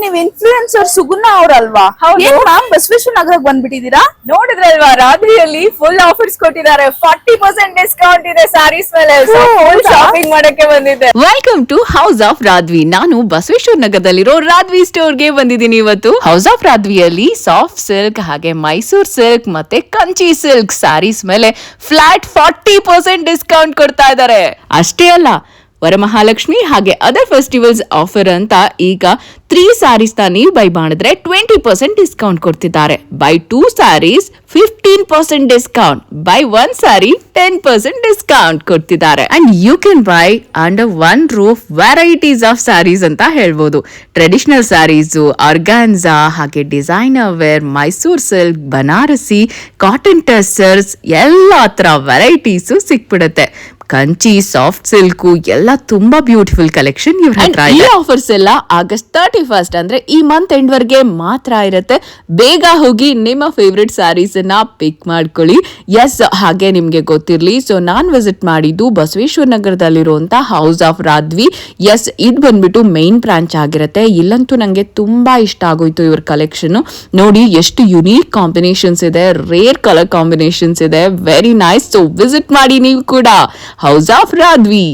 ನೀವ್ ಇನ್ಫ್ಲೂಯೆನ್ಸರ್ ಸುಗುಣ ಅವ್ರಲ್ವಾ? ಹೌದು. ಮ್ಯಾಮ್ ಬಸವೇಶ್ವರ ನಗರಕ್ಕೆ ಬಂದ್ಬಿಟ್ಟಿದೀರಾ? ನೋಡಿದ್ರಲ್ವಾ, ರಾತ್ರಿಯಲ್ಲಿ ಫುಲ್ ಆಫರ್ಸ್ ಕೊಟ್ಟಿದ್ದಾರೆ. 40% ಡಿಸ್ಕೌಂಟ್ ಇದೆ ಸ್ಯಾರೀಸ್ ಮೇಲೆ. ಫುಲ್ ಶಾಪಿಂಗ್ ಮಾಡಕ್ಕೆ ಬಂದಿದ್ದೆ. Welcome to house of Radhvi. ನಾನು ಬಸವೇಶ್ವರ ನಗರದಲ್ಲಿರೋ ರಾಧ್ವಿ ಸ್ಟೋರ್ಗೆ ಬಂದಿದ್ದೀನಿ ಇವತ್ತು. ಹೌಸ್ ಆಫ್ ರಾಧ್ವಿಯಲ್ಲಿ ಸಾಫ್ಟ್ ಸಿಲ್ಕ್ ಹಾಗೆ ಮೈಸೂರ್ ಸಿಲ್ಕ್ ಮತ್ತೆ ಕಂಚಿ ಸಿಲ್ಕ್ ಸ್ಯಾರೀಸ್ ಮೇಲೆ ಫ್ಲಾಟ್ 40% ಡಿಸ್ಕೌಂಟ್ ಕೊಡ್ತಾ ಇದ್ದಾರೆ. ಅಷ್ಟೇ ಅಲ್ಲ, ವರಮಹಾಲಕ್ಷ್ಮಿ ಹಾಗೆ ಅದರ್ ಫೆಸ್ಟಿವಲ್ಸ್ ಆಫರ್ ಅಂತ ಈಗ 3 ಸ್ಯಾರೀಸ್ ನೀವು ಬೈ ಮಾಡಿದ್ರೆ 20% ಡಿಸ್ಕೌಂಟ್ ಕೊಡ್ತಿದ್ದಾರೆ. Buy 2 sarees 15% discount, buy 1 saree 10% discount ಕೊಡ್ತಿದ್ದಾರೆ. And you can buy under 1 roof varieties of sarees ಅಂತ ಹೇಳ್ಬೋದು. ಟ್ರೆಡಿಷನಲ್ ಸ್ಯಾರೀಸು, ಆರ್ಗಾನ್ಸಾ ಹಾಗೆ designer wear, Mysore silk, Banarasi, cotton tussars ಎಲ್ಲ ತರ ವೆರೈಟೀಸು ಸಿಕ್ಬಿಡುತ್ತೆ. ಕಂಚಿ, ಸಾಫ್ಟ್ ಸಿಲ್ಕು ಎಲ್ಲ ತುಂಬಾ ಬ್ಯೂಟಿಫುಲ್ ಕಲೆಕ್ಷನ್ ಇವ್ರ ಹತ್ರ ಇದೆ. ಈ ಆಫರ್ಸ್ ಎಲ್ಲ ಆಗಸ್ಟ್ 31 ಅಂದ್ರೆ ಈ ಮಂತ್ ಎಂಡ್ ವರ್ಗೆ ಮಾತ್ರ ಇರುತ್ತೆ. ಬೇಗ ಹೋಗಿ ನಿಮ್ಮ ಫೇವ್ರೆಟ್ ಸ್ಯಾರೀಸ್ ಅನ್ನ ಪಿಕ್ ಮಾಡ್ಕೊಳ್ಳಿ. ಎಸ್, ಹಾಗೆ ನಿಮ್ಗೆ ಗೊತ್ತಿರ್ಲಿ, ಸೊ ನಾನ್ ವಿಸಿಟ್ ಮಾಡಿದ್ದು ಬಸವೇಶ್ವರ ನಗರದಲ್ಲಿರುವಂತ ಹೌಸ್ ಆಫ್ ರಾಧ್ವಿ. ಎಸ್, ಇದು ಬಂದ್ಬಿಟ್ಟು ಮೇನ್ ಬ್ರಾಂಚ್ ಆಗಿರುತ್ತೆ. ಇಲ್ಲಂತೂ ನಂಗೆ ತುಂಬಾ ಇಷ್ಟ ಆಗೋಯ್ತು ಇವ್ರ ಕಲೆಕ್ಷನ್. ನೋಡಿ ಎಷ್ಟು ಯುನೀಕ್ ಕಾಂಬಿನೇಷನ್ಸ್ ಇದೆ, ರೇರ್ ಕಲರ್ ಕಾಂಬಿನೇಷನ್ಸ್ ಇದೆ, ವೆರಿ ನೈಸ್. ಸೊ ವಿಸಿಟ್ ಮಾಡಿ ನೀವು ಕೂಡ ಹೌಸ್ ಆಫ್ ರಾಧ್ವಿ.